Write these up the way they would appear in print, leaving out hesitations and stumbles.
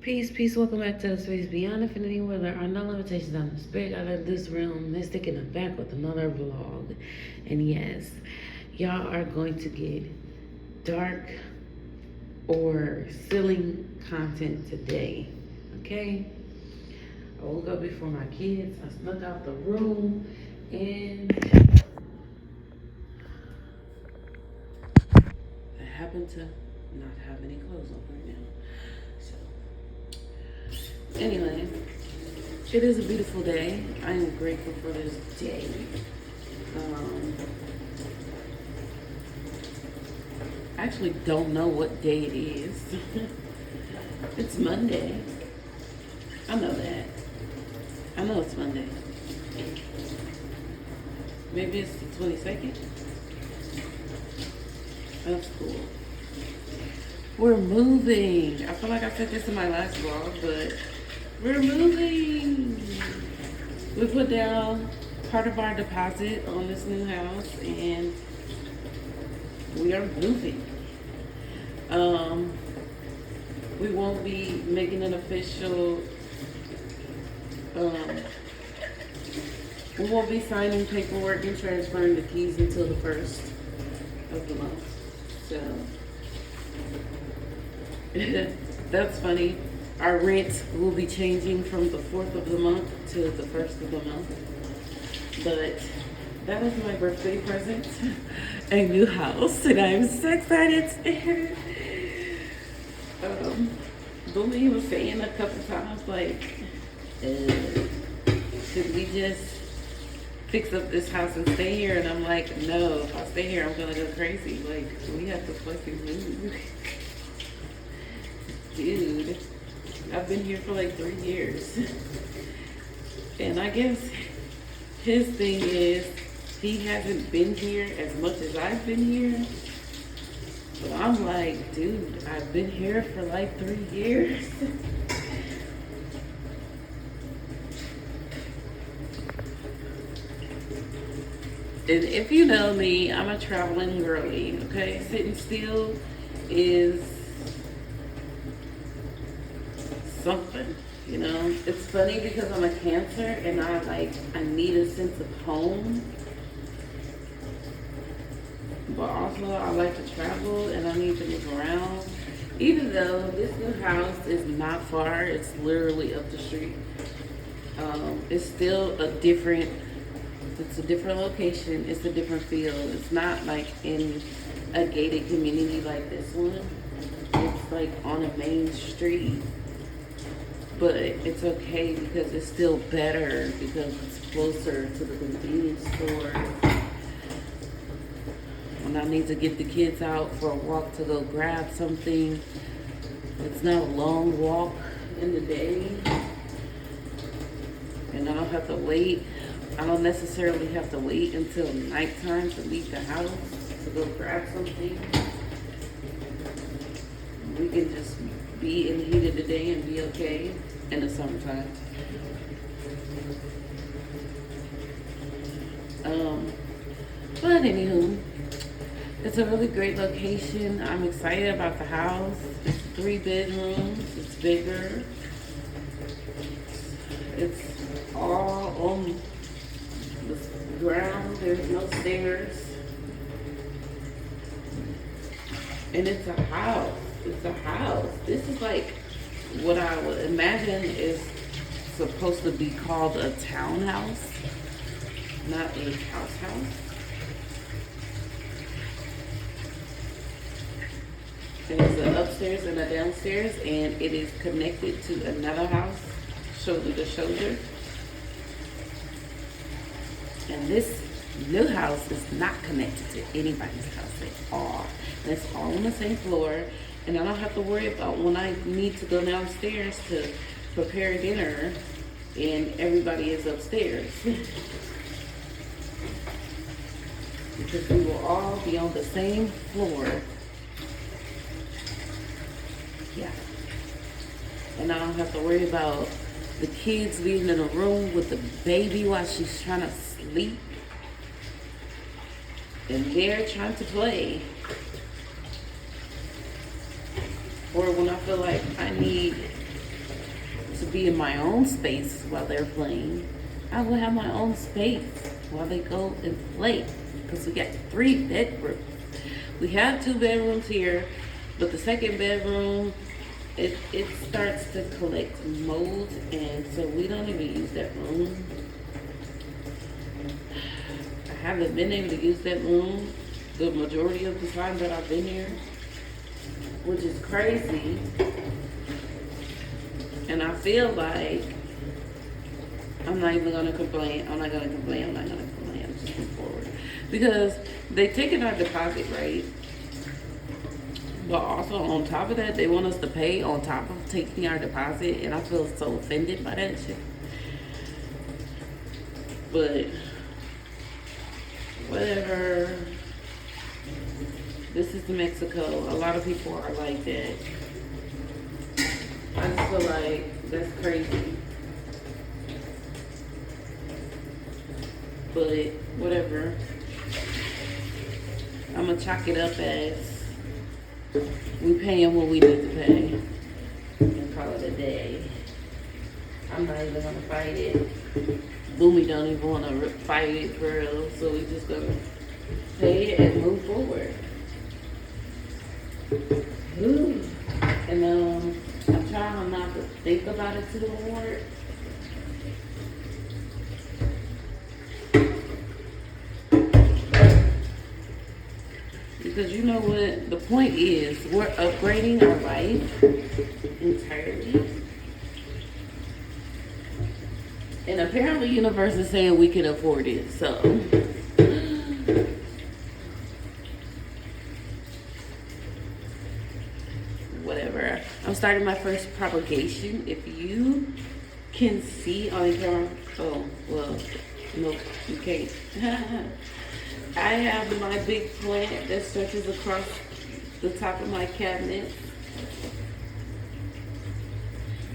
Peace, peace. Welcome back to the space beyond infinity, where there are no limitations on the spirit out of this realm. Mystic in the back with another vlog, and yes, y'all are going to get dark or silly content today. Okay, I woke up before my kids. I snuck out the room, and I happen to not have any clothes on right now. So, anyway. It is a beautiful day. I am grateful for this day. I actually don't know what day it is. It's Monday. I know that. I know it's Monday. Maybe it's the 22nd. That's cool. We're moving. I feel like I said this in my last vlog, but we're moving. We put down part of our deposit on this new house, and we are moving. We won't be making an official. We won't be signing paperwork and transferring the keys until the 1st of the month. So that's funny. Our rent will be changing from the 4th of the month to the 1st of the month. But that is my birthday present, a new house, and I'm so excited. Boomy was saying a couple times, like, should we just fix up this house and stay here? And I'm like, no, if I stay here, I'm gonna go crazy. Like, we have to fucking move. Dude, I've been here for like 3 years. And I guess his thing is he hasn't been here as much as I've been here. But I'm like, dude, I've been here for like 3 years. And if you know me, I'm a traveling girly, okay? Sitting still is something, you know? It's funny because I'm a Cancer and I need a sense of home. But also I like to travel and I need to move around. Even though this new house is not far, it's literally up the street. It's still it's a different location, it's a different feel. It's not like in a gated community like this one. It's like on a main street. But it's okay because it's still better because it's closer to the convenience store. When I need to get the kids out for a walk to go grab something, it's not a long walk in the day. And I don't have to wait. I don't necessarily have to wait until nighttime to leave the house to go grab something. We can just be in the heat of the day and be okay in the summertime. But anywho, it's a really great location. I'm excited about the house. It's 3 bedrooms. It's bigger. It's all on the ground. There's no stairs. And it's a house. It's a house. This is like what I would imagine is supposed to be called a townhouse, not a house. There's an upstairs and a downstairs, and it is connected to another house, shoulder to shoulder. And this new house is not connected to anybody's house at all. And it's all on the same floor, and I don't have to worry about when I need to go downstairs to prepare dinner, and everybody is upstairs. Because we will all be on the same floor. Yeah. And I don't have to worry about the kids being in a room with the baby while she's trying to sleep. And they're trying to play. Or when I feel like I need be in my own space while they're playing. I will have my own space while they go and play. Because we got 3 bedrooms. We have 2 bedrooms here, but the second bedroom, it starts to collect mold, and so we don't even use that room. I haven't been able to use that room the majority of the time that I've been here, which is crazy. And I feel like I'm not even gonna complain. I'm not gonna complain. I'm just move forward. Because they taking our deposit, right? But also on top of that, they want us to pay on top of taking our deposit, and I feel so offended by that shit. But whatever. This is Mexico. A lot of people are like that. I just feel like that's crazy. But whatever. I'm gonna chalk it up as we paying what we need to pay and call it a day. I'm not even gonna fight it. Boomy don't even wanna fight it for real, so we just gonna pay it and move forward. Ooh. And I'm trying not to think about it too hard. Because you know what? The point is, we're upgrading our life entirely. And apparently universe is saying we can afford it, so. Whatever. I'm starting my first propagation. If you can see on the camera, oh, well, no, you can't. I have my big plant that stretches across the top of my cabinet.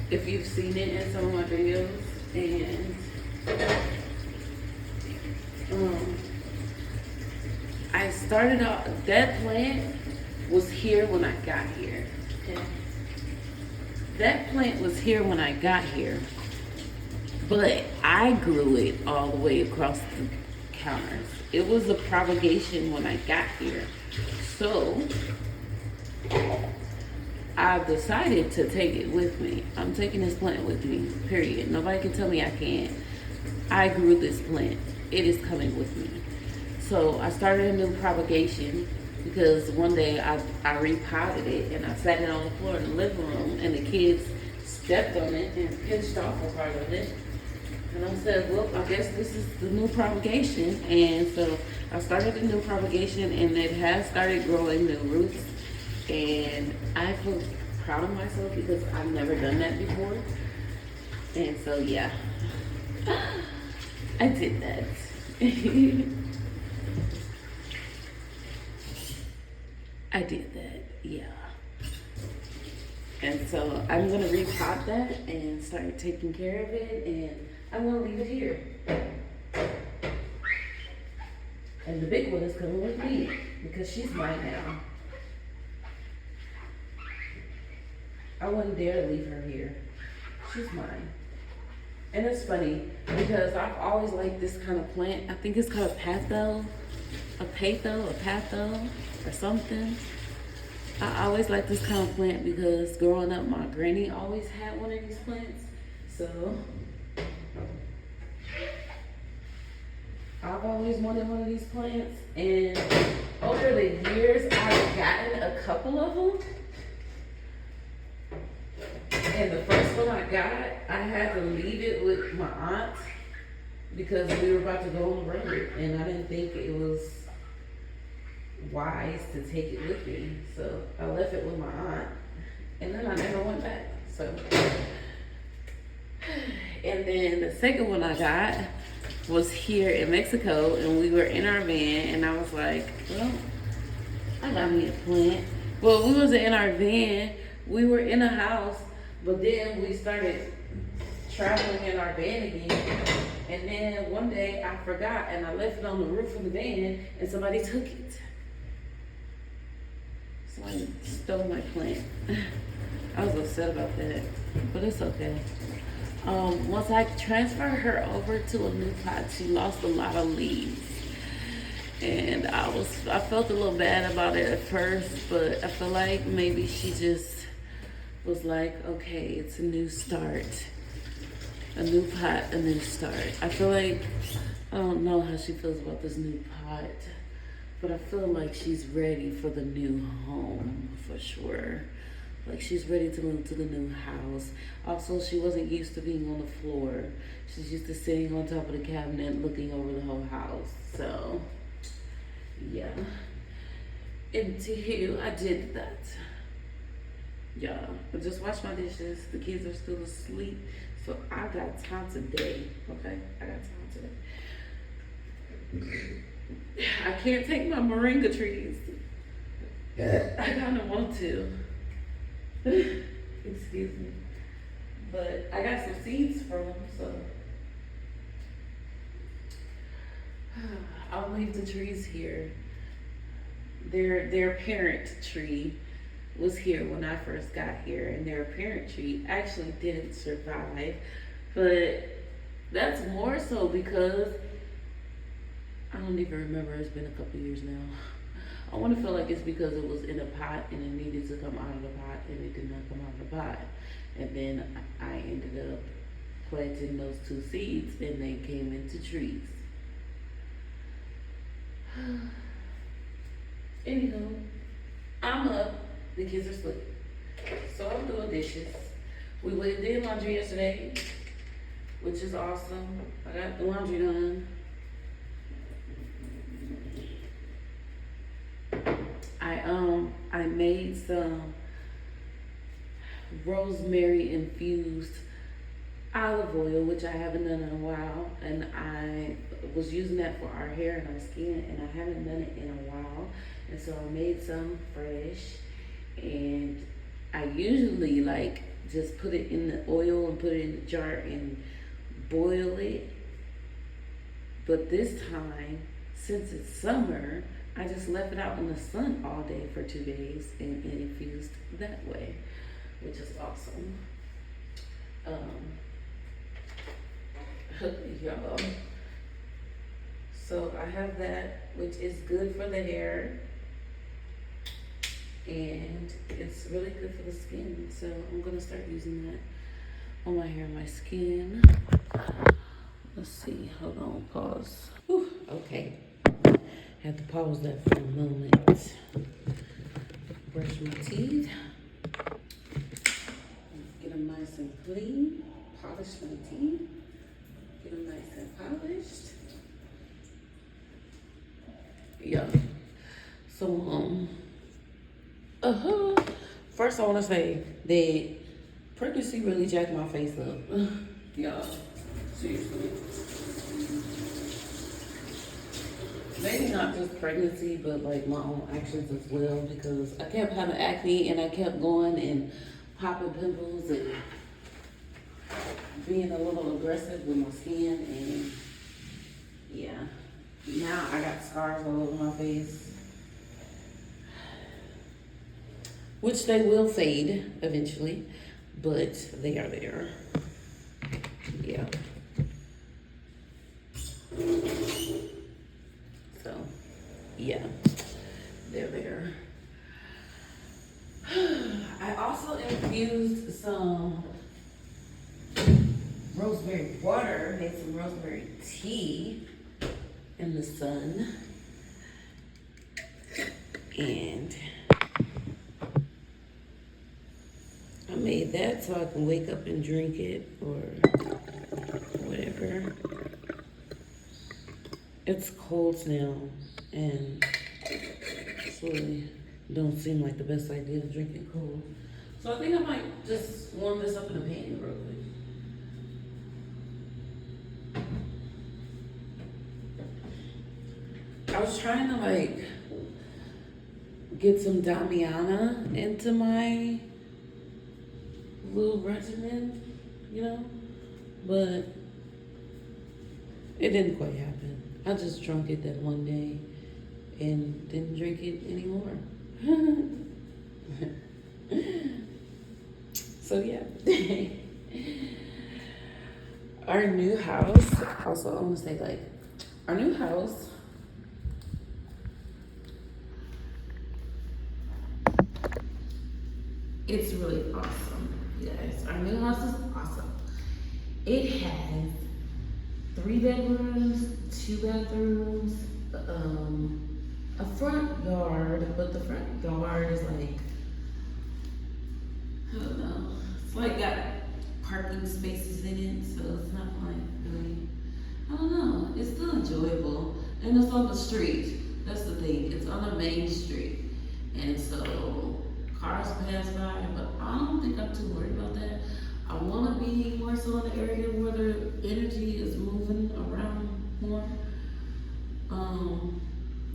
If you've seen it in some of my videos, and I started off, that plant was here when I got here. Okay. That plant was here when I got here, but I grew it all the way across the counters. It was a propagation when I got here. So I decided to take it with me. I'm taking this plant with me, period. Nobody can tell me I can't. I grew this plant. It is coming with me. So I started a new propagation because one day I repotted it and I sat it on the floor in the living room and the kids stepped on it and pinched off a part of it. And I said, well, I guess this is the new propagation. And so I started the new propagation and it has started growing new roots. And I feel proud of myself because I've never done that before. And so, yeah, I did that. I did that, yeah. And so I'm going to repot that and start taking care of it. And I'm going to leave it here. And the big one is coming with me because she's mine now. I wouldn't dare to leave her here. She's mine. And it's funny because I've always liked this kind of plant. I think it's called patho or something. I always liked this kind of plant because growing up, my granny always had one of these plants. So I've always wanted one of these plants. And over the years, I've gotten a couple of them. And the first one I got, I had to leave it with my aunt because we were about to go on the road. And I didn't think it was wise to take it with me. So I left it with my aunt. And then I never went back. So, and then the second one I got was here in Mexico. And we were in our van. And I was like, well, I got me a plant. Well, we wasn't in our van. We were in a house. But then we started traveling in our van again. And then one day I forgot and I left it on the roof of the van and somebody took it. Somebody stole my plant. I was upset about that, but it's okay. Once I transferred her over to a new pot, she lost a lot of leaves. And I felt a little bad about it at first, but I feel like maybe she just was like, okay, it's a new start. A new pot, a new start. I feel like, I don't know how she feels about this new pot, but I feel like she's ready for the new home for sure. Like she's ready to move to the new house. Also, she wasn't used to being on the floor. She's used to sitting on top of the cabinet looking over the whole house. So, yeah. Until I did that. Yeah, but just wash my dishes. The kids are still asleep. So I got time today, okay? I got time today. I can't take my moringa trees. I kind of want to. Excuse me. But I got some seeds from them, so I'll leave the trees here. Their parent tree was here when I first got here, and their parent tree actually didn't survive. But that's more so because I don't even remember. It's been a couple years now. I want to feel like it's because it was in a pot and it needed to come out of the pot and it did not come out of the pot. And then I ended up planting those two seeds and they came into trees. Anywho, I'm up. The kids are asleep. So I'm doing dishes. We did laundry yesterday, which is awesome. I got the laundry done. I made some rosemary infused olive oil, which I haven't done in a while, and I was using that for our hair and our skin, and I haven't done it in a while, and so I made some fresh, and I usually like just put it in the oil and put it in the jar and boil it, but this time, since it's summer, I just left it out in the sun all day for 2 days and it infused that way, which is awesome. Y'all. So I have that, which is good for the hair and it's really good for the skin. So I'm gonna start using that on my hair and my skin. Let's see, hold on, pause. Whew, okay. Had to pause that for a moment. Brush my teeth. Get them nice and clean. Polish my teeth. Get them nice and polished. Yeah. So, first I want to say that pregnancy really jacked my face up. Yeah, seriously. Maybe not just pregnancy, but like my own actions as well, because I kept having acne and I kept going and popping pimples and being a little aggressive with my skin, and yeah, now I got scars all over my face, which they will fade eventually, but they are there. Yeah. So, yeah, they're there. I also infused some rosemary water, made some rosemary tea in the sun, and I made that so I can wake up and drink it or whatever. It's cold now, and it's really don't seem like the best idea to drink it cold. So I think I might just warm this up in a pan real quick. I was trying to like get some Damiana into my little regimen, you know, but it didn't quite happen. I just drunk it that one day and didn't drink it anymore. So yeah. Our new house, also I want to say like, our new house, it's really awesome. Yes, our new house is awesome. It has 3 bedrooms, 2 bathrooms, a front yard, but the front yard is like, I don't know. It's like got parking spaces in it, so it's not like really, I don't know. It's still enjoyable. And it's on the street. That's the thing. It's on the main street. And so cars pass by, but I don't think I'm too worried about that. I want to be more so in the area where the energy is moving around more.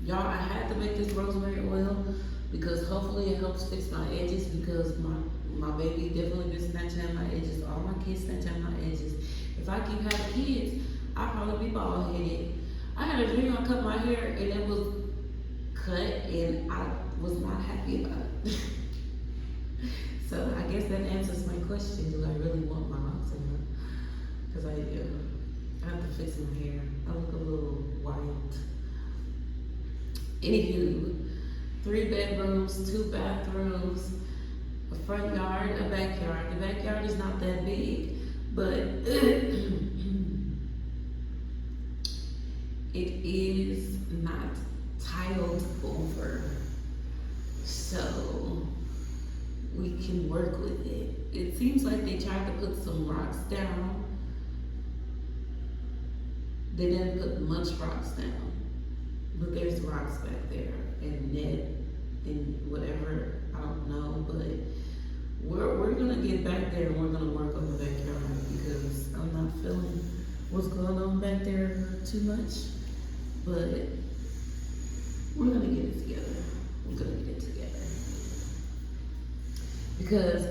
Y'all, I had to make this rosemary oil because hopefully it helps fix my edges because my baby definitely been snatching at my edges. All my kids snatch at my edges. If I keep having kids, I'll probably be bald headed. I had a dream I cut my hair and it was cut and I was not happy about it. So I guess that answers my question. Do I really want my locks in them? Because I do. I have to fix my hair. I look a little wild. Anywho, 3 bedrooms, 2 bathrooms, a front yard, a backyard. The backyard is not that big, but it is not tiled over. So we can work with it. It seems like they tried to put some rocks down. They didn't put much rocks down, but there's rocks back there and net and whatever, I don't know, but we're gonna get back there and we're gonna work on the backyard because I'm not feeling what's going on back there too much, but we're gonna get it together. We're gonna get it together. Because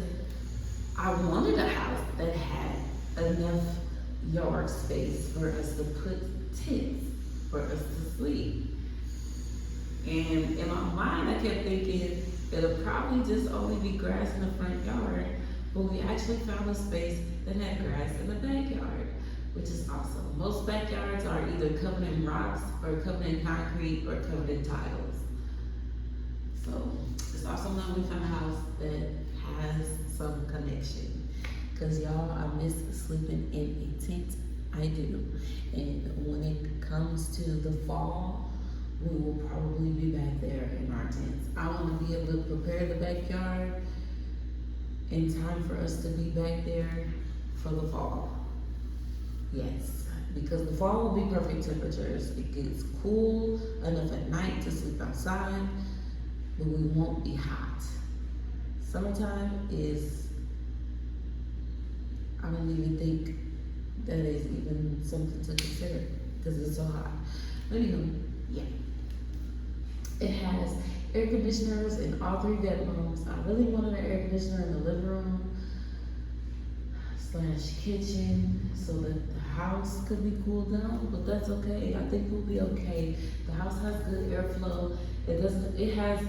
I wanted a house that had enough yard space for us to put tents for us to sleep. And in my mind, I kept thinking it'll probably just only be grass in the front yard, but we actually found a space that had grass in the backyard, which is awesome. Most backyards are either covered in rocks or covered in concrete or covered in tiles. So it's awesome that we found a house that has some connection. Cause y'all, I miss sleeping in a tent. I do. And when it comes to the fall, we will probably be back there in our tents. I want to be able to prepare the backyard in time for us to be back there for the fall. Yes, because the fall will be perfect temperatures. It gets cool enough at night to sleep outside, but we won't be hot. Summertime is, I don't even think that is even something to consider because it's so hot. But anyway, yeah. It has air conditioners in all 3 bedrooms. I really wanted an air conditioner in the living room / kitchen so that the house could be cooled down, but that's okay. I think we'll be okay. The house has good airflow. It has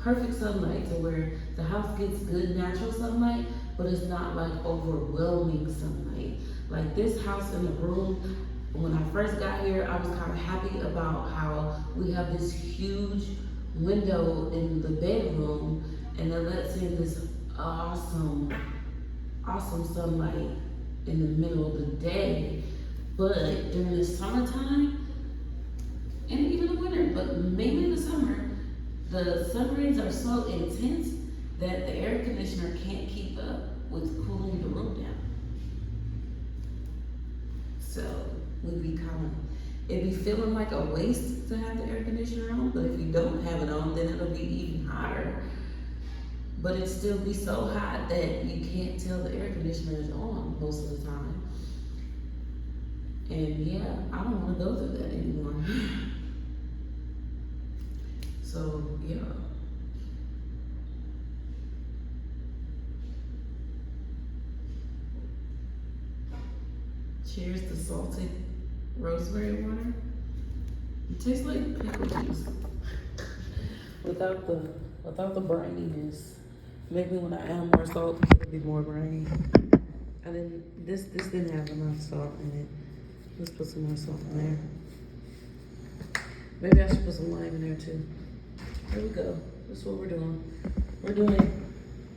perfect sunlight to where the house gets good natural sunlight, but it's not like overwhelming sunlight. Like this house in the room, when I first got here, I was kind of happy about how we have this huge window in the bedroom and it lets in this awesome sunlight in the middle of the day. But during the summertime, and even the winter, but mainly the summer, the sun rays are so intense that the air conditioner can't keep up with cooling the room down. So it'd be feeling like a waste to have the air conditioner on, but if you don't have it on, then it'll be even hotter. But it'd still be so hot that you can't tell the air conditioner is on most of the time. And yeah, I don't want to go through that anymore. So yeah. Cheers to salted rosemary water. It tastes like pickle juice without the brininess. Maybe when I add more salt, it'll be more briny. I didn't. This didn't have enough salt in it. Let's put some more salt in there. Maybe I should put some lime in there too. Here we go. That's what we're doing. We're doing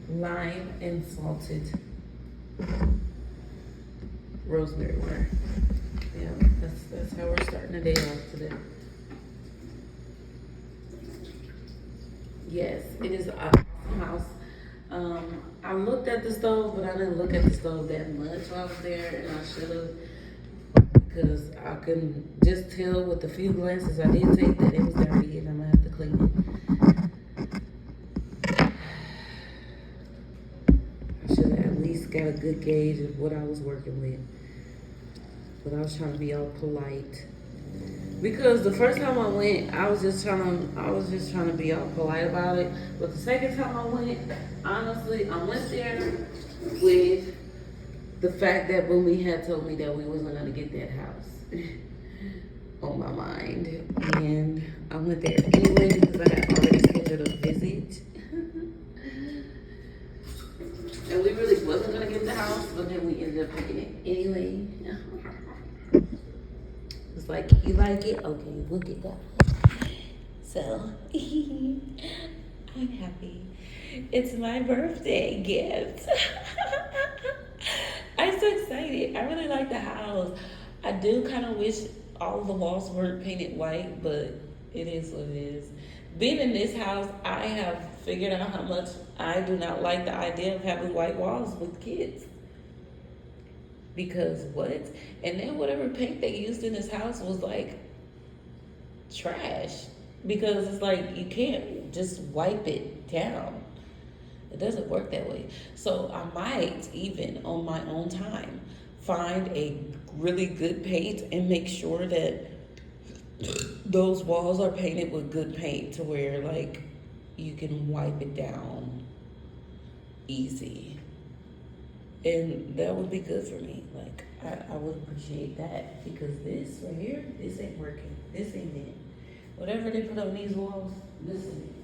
lime and salted rosemary water. Yeah, that's how we're starting the day off today. Yes, it is an awesome house. I looked at the stove, but I didn't look at the stove that much while I was there, and I should have, because I couldn't just tell with the few glances I did take that it was dirty, and I'm gonna have to clean it. I should have at least got a good gauge of what I was working with, but I was trying to be all polite. Because the first time I went, I was just trying to be all polite about it. But the second time I went, honestly, I went there with the fact that Boomy had told me that we wasn't gonna get that house on my mind, and I went there anyway because I had already scheduled a visit, and we really wasn't gonna get the house, but then we ended up picking it anyway. It's like, you like it? Okay, we'll get that. So, I'm happy. It's my birthday gift. I'm so excited. I really like the house. I do kind of wish all the walls weren't painted white, but it is what it is. Being in this house, I have figured out how much I do not like the idea of having white walls with kids. Because what? And then whatever paint they used in this house was like trash. Because it's like you can't just wipe it down. It doesn't work that way. So I might even on my own time find a really good paint and make sure that those walls are painted with good paint to where like you can wipe it down easy. And that would be good for me. Like, I would appreciate that. Because this right here, this ain't working. This ain't it. Whatever they put on these walls, this ain't it.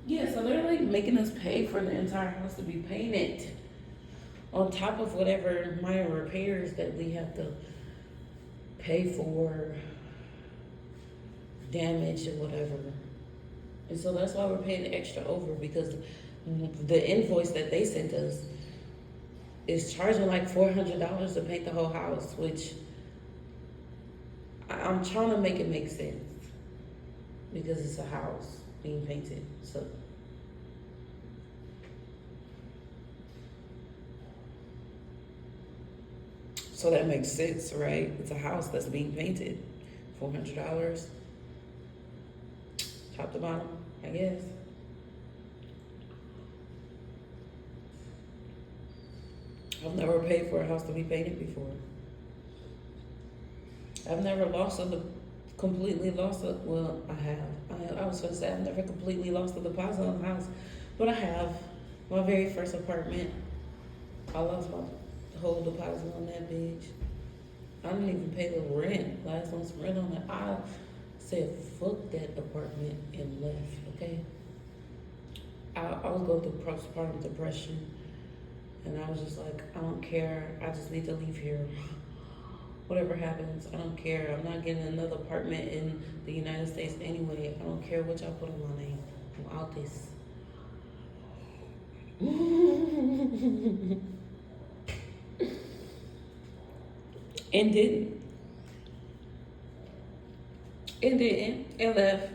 Yeah, so they're like making us pay for the entire house to be painted. On top of whatever minor repairs that we have to pay for damage or whatever. And so that's why we're paying extra over, because the invoice that they sent us is charging like $400 to paint the whole house, which I'm trying to make it make sense because it's a house being painted. So that makes sense, right? It's a house that's being painted. $400, top to bottom, I guess. I've never paid for a house to be painted before. I've never completely lost it. Well, I have. I was going to say I've never completely lost the deposit on the house, but I have. My very first apartment, I lost my whole deposit on that bitch. I didn't even pay the rent, last month's rent on it. I said, fuck that apartment and left, okay? I was going through postpartum depression, and I was just like, I don't care. I just need to leave here. Whatever happens, I don't care. I'm not getting another apartment in the United States anyway. I don't care what y'all put on my name. I'm out this. And didn't. It didn't. It left.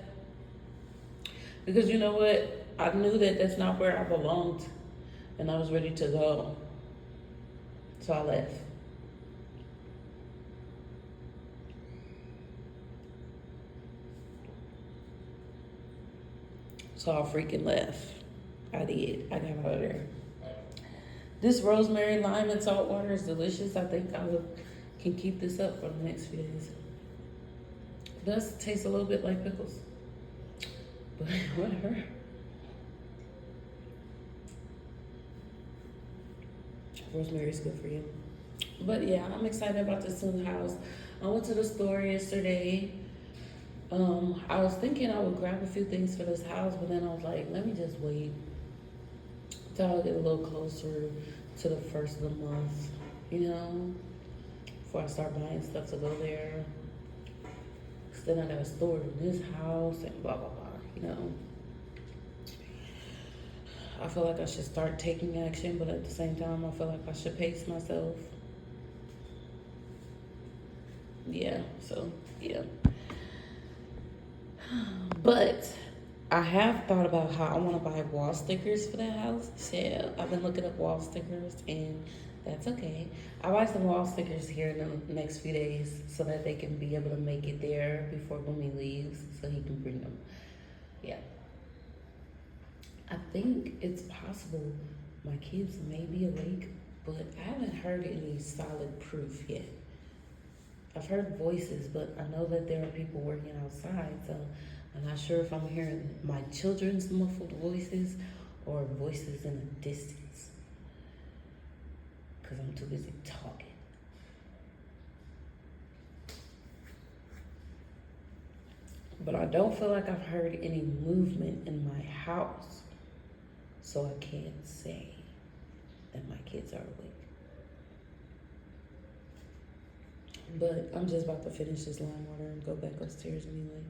Because you know what? I knew that that's not where I belonged. And I was ready to go. So I left. So I freaking left. I did. I got out of there. This rosemary, lime, and salt water is delicious. I think can keep this up for the next few days. It does taste a little bit like pickles. But whatever. Rosemary is good for you. But yeah, I'm excited about this new house. I went to the store yesterday. I was thinking I would grab a few things for this house, but then I was like, let me just wait till I get a little closer to the first of the month, you know, before I start buying stuff to go there. 'Cause then I gotta store it in this house and blah blah blah, you know. I feel like I should start taking action, but at the same time, I feel like I should pace myself. Yeah, so yeah. But I have thought about how I want to buy wall stickers for that house. So I've been looking up wall stickers, and that's okay. I'll buy some wall stickers here in the next few days so that they can be able to make it there before Boomy leaves so he can bring them. Yeah. I think it's possible my kids may be awake, but I haven't heard any solid proof yet. I've heard voices, but I know that there are people working outside, so I'm not sure if I'm hearing my children's muffled voices or voices in the distance because I'm too busy talking. But I don't feel like I've heard any movement in my house, so I can't say that my kids are awake. But I'm just about to finish this lime water and go back upstairs anyway.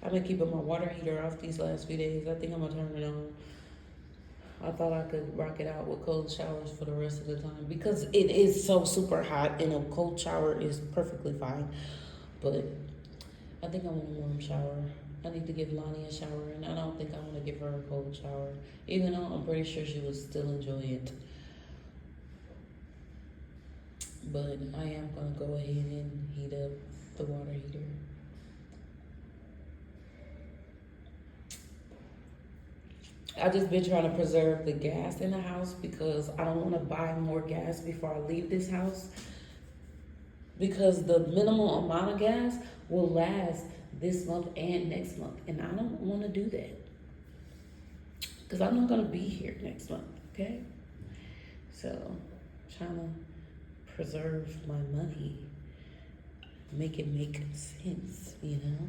I've been keeping my water heater off these last few days. I think I'm gonna turn it on. I thought I could rock it out with cold showers for the rest of the time because it is so super hot and a cold shower is perfectly fine. But I think I want a warm shower. I need to give Lonnie a shower, and I don't think I want to give her a cold shower, even though I'm pretty sure she would still enjoy it. But I am gonna go ahead and heat up the water heater. I just been trying to preserve the gas in the house because I don't want to buy more gas before I leave this house. Because the minimal amount of gas will last this month and next month, and I don't want to do that because I'm not gonna be here next month. Okay, so trying to preserve my money, make it make sense, you know.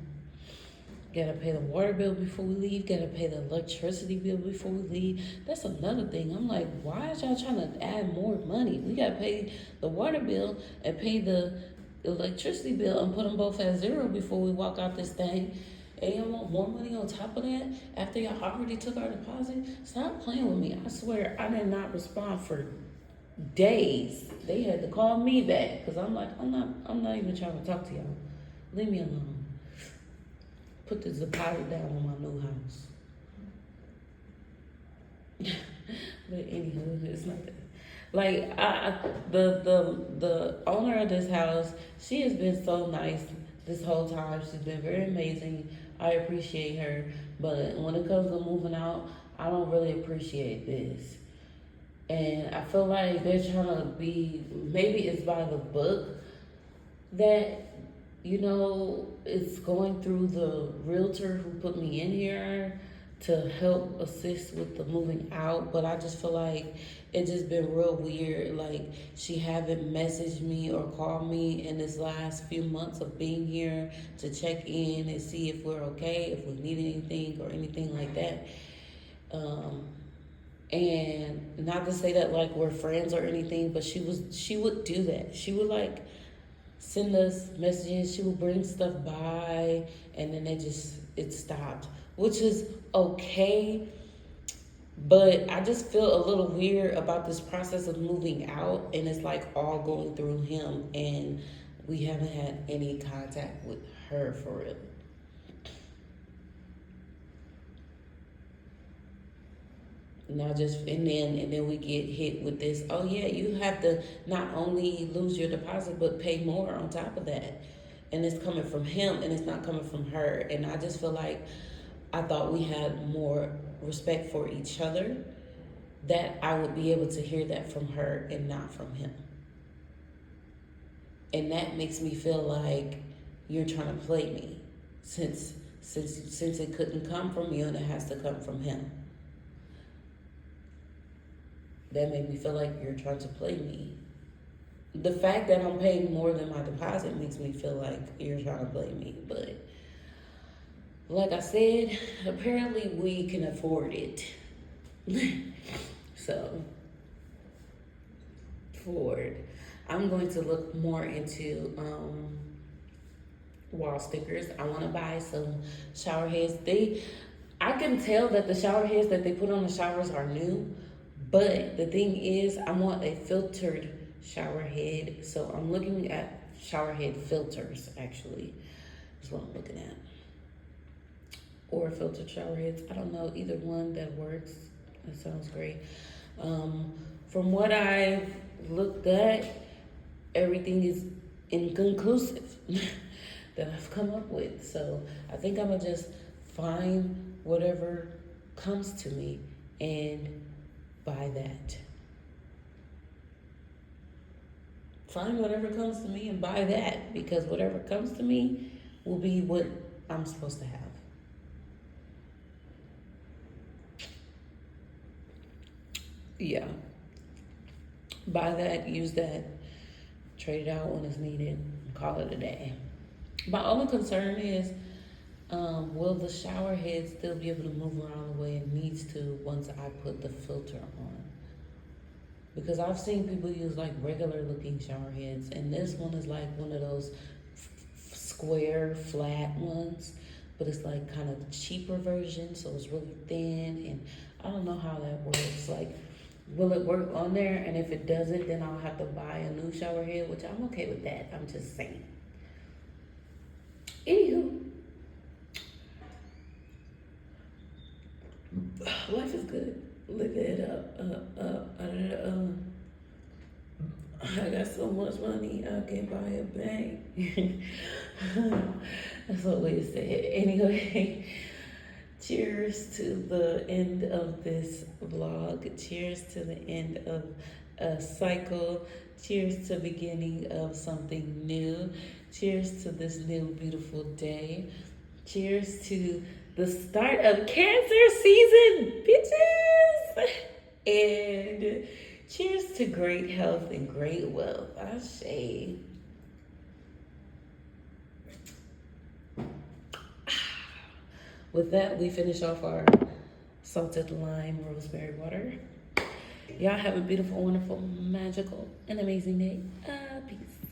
Gotta pay the water bill before we leave. Gotta pay the electricity bill before we leave. That's another thing. I'm like, why is y'all trying to add more money? We gotta pay the water bill and pay the electricity bill and put them both at zero before we walk out this thing. And y'all want more money on top of that after y'all already took our deposit? Stop playing with me. I swear I did not respond for days. They had to call me back because I'm like, I'm not even trying to talk to y'all. Leave me alone. Put the deposit down on my new house. But anywho, it's not that. Like the owner of this house, she has been so nice this whole time. She's been very amazing. I appreciate her. But when it comes to moving out, I don't really appreciate this. And I feel like they're trying to be, maybe it's by the book that, you know, it's going through the realtor who put me in here to help assist with the moving out. But I just feel like it just been real weird. Like she haven't messaged me or called me in this last few months of being here to check in and see if we're okay, if we need anything or anything like that. And not to say that like we're friends or anything, but she would do that. She would like send us messages. She would bring stuff by, and then it stopped, which is okay. But I just feel a little weird about this process of moving out, and it's like all going through him, and we haven't had any contact with her for real. Now and then we get hit with this. Oh yeah, you have to not only lose your deposit but pay more on top of that, and it's coming from him and it's not coming from her. And I just feel like I thought we had more respect for each other, that I would be able to hear that from her and not from him. And that makes me feel like you're trying to play me, since it couldn't come from you and it has to come from him. That made me feel like you're trying to play me. the fact that I'm paying more than my deposit makes me feel like you're trying to blame me. But like I said, apparently we can afford it. So, forward. I'm going to look more into wall stickers. I want to buy some shower heads. I can tell that the shower heads that they put on the showers are new, but the thing is, I want a filtered shower head. So I'm looking at shower head filters, actually. That's what I'm looking at. Or filtered shower heads. I don't know, either one that works. That sounds great. From what I've looked at, everything is inconclusive that I've come up with. So I think I'm gonna just find whatever comes to me and buy that. Find whatever comes to me and buy that, because whatever comes to me will be what I'm supposed to have. Yeah. Buy that, use that, trade it out when it's needed, and call it a day. My only concern is, will the shower head still be able to move around the way it needs to once I put the filter on? Because I've seen people use like regular looking shower heads, and this one is like one of those square, flat ones, but it's like kind of cheaper version, so it's really thin, and I don't know how that works. Like, will it work on there? And if it doesn't, then I'll have to buy a new shower head, which I'm okay with that. I'm just saying. Anywho, life is good. Live it up. I got so much money, I can buy a bank. That's what we said. Anyway, cheers to the end of this vlog. Cheers to the end of a cycle. Cheers to the beginning of something new. Cheers to this new beautiful day. Cheers to the start of Cancer season, bitches! And cheers to great health and great wealth. Ashe. With that, we finish off our salted lime rosemary water. Y'all have a beautiful, wonderful, magical, and amazing day. Peace.